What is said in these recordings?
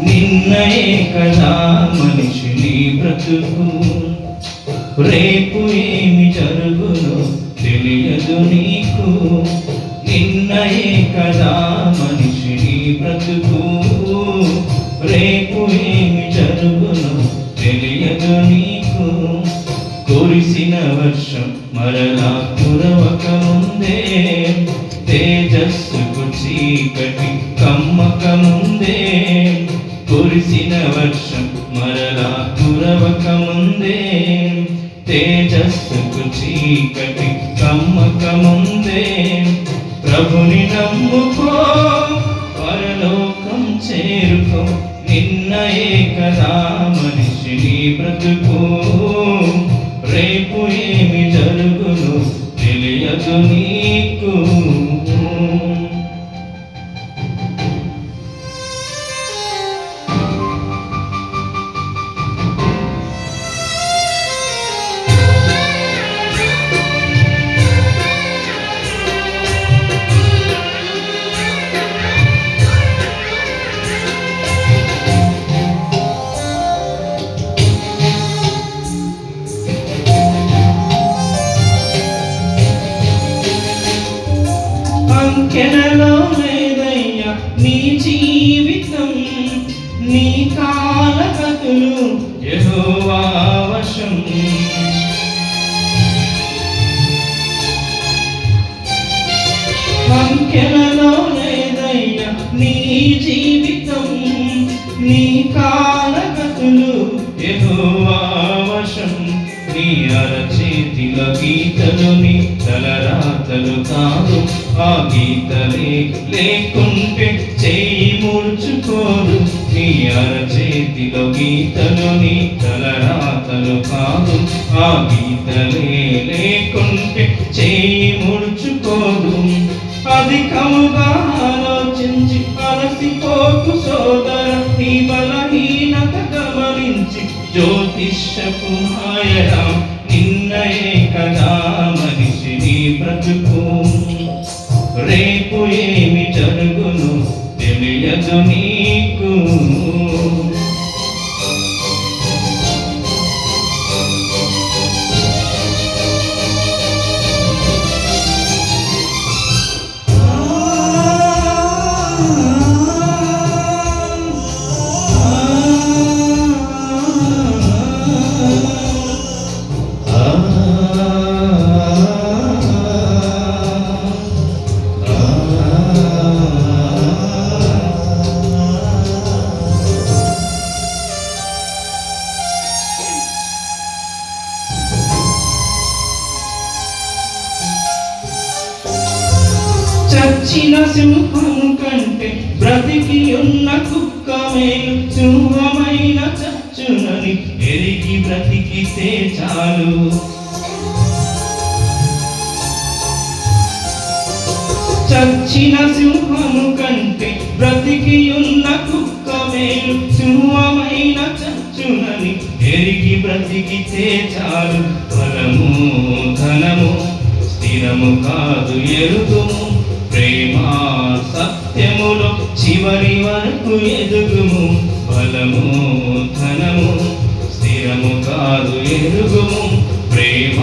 నిన్నయే కదా మనిషిని బ్రతుకు, రేపు ఏమి జరుగునో తెలియదు నీకు. నిన్నయే కదా మనిషిని బ్రతుకు, రేపు ఏమి జరుగునో తెలియదు నీకు. కురిసిన వర్షం మరలా కురవక ముందే, తేజస్సుకు చీకటి కమ్మక ముందే, కురిసిన వర్షం మరలా కురవక ముందే, తేజస్సుకు చీకటి కమ్మక ముందే, ప్రభుని నమ్ముకో పరలోకం చేరుకో. నిన్నయే కదా మనిషిని బ్రతుకు, రేపు ఏమి జరుగును తెలియదు నీకు. అంకెలలో లేదయ్యా నీ జీవితం, నీ కాలగతులు యెహోవా వశం. అంకెలలో లేదయ్యా నీ జీవితం, నీ కాలగతులు యెహోవా వశం. నీ అరచేతిలో గీతలు నీ తలరాతలు కాదు, ఆ గీతలే లేకుంటే చేయి ముడుచుకోరు. నీ అరచేతిలో గీతలు నీ తలరాతలు కాదు, ఆ గీతలే లేకుంటే చేయి ముడుచుకోరు. అధికముగా ఆలోచించి అలసిపోకు సోదర, నీ బలహీనత గమనించి జ్యోతిష్యపు మాయరా. నిన్నయే కదా మనిషిని బ్రతుకు, రేపు ఏమి జరుగును తెలియదు నీకు. చచ్చిన సింహము కంటే బ్రతికి ఉన్న కుక్క మేలు, సింహమైన చచ్చునని ఎరిగి బ్రతికితే చాలు. చచ్చిన సింహము కంటే బ్రతికి ఉన్న కుక్క మేలు, సింహమైన చచ్చునని ఎరిగి బ్రతికితే చాలు. బలము ధనము స్థిరము కాదు ఎరుగుము, ప్రేమ సత్యములో చివరి వరకు ఎదుగుము. బలము ధనము స్థిరము కాదు ఎరుగుము, ప్రేమ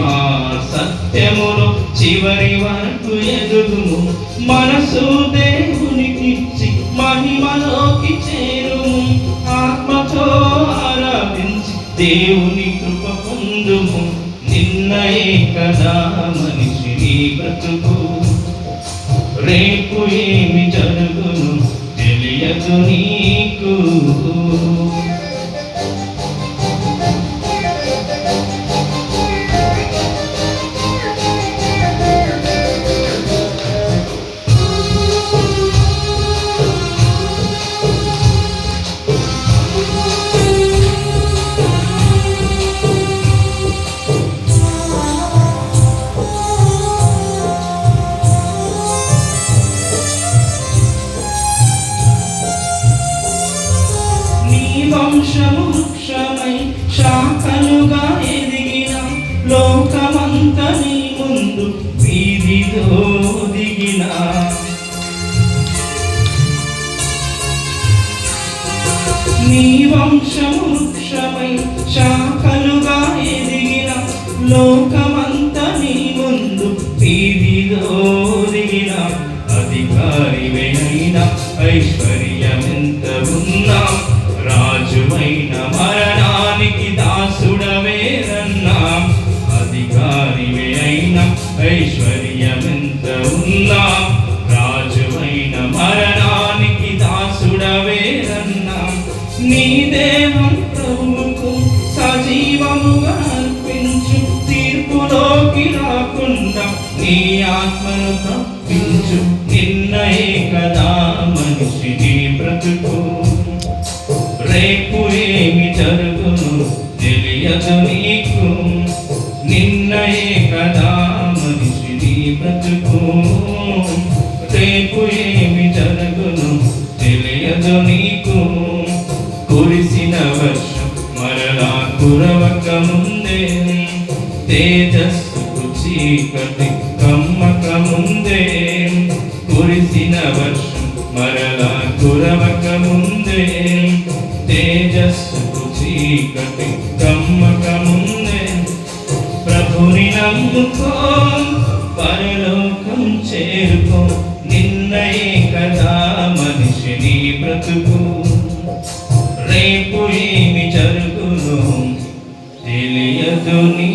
సత్యములో చివరి వరకు ఎదుగుము. మనసు దేవునికిచ్చి మహిమలోకి చేరుము, ఆత్మతో ఆరాధించి దేవుని కృప పొందుము. నిన్నయే కదా మనిషిని బ్రతుకు, రేపు ఏమి జరుగును తెలియదు నీకు. ముందు వీధిలో దిగినా నీ వంశవృక్షమై శాఖలుగా ఎదిగిన లోకమంతా నీ ముందు వీధిలో దిగిన అధికారివైన ఐశ్వర్యమెంత ఉన్నా రాజువైన మరణానికి దాసుడవేరన్నా అధికారివే అయిన ఐశ్వర్యమెంత ఉన్నా రాజువైన మరణానికి దాసుడవేరన్నా నీ దేహం ప్రభువుకు సజీవముగా అర్పించు తీర్పులోకి రాకుండా నీ ఆత్మను తప్పించు నిన్నయే కదా మనిషిని బ్రతుకు రేపు ఏమి జరుగును తెలియదు నీకు నిన్నయే కదా మనిషిని బ్రతుకు రేపు ఏమి జరుగును తెలియదు నీకు కురిసిన వర్షం మరలా కురవక ముందే తేజస్సుకు చీకటి కమ్మక ముందే కురిసిన వర్షం మరలా కురవక ముందే తేజస్సుకు చీకటి కమ్మక ముందే ప్రభుని నమ్ముకో పరలోకం చేరుకో నిన్నయే కదా మనిషిని బ్రతుకు రేపు ఏమి జరుగును తెలియదు నీ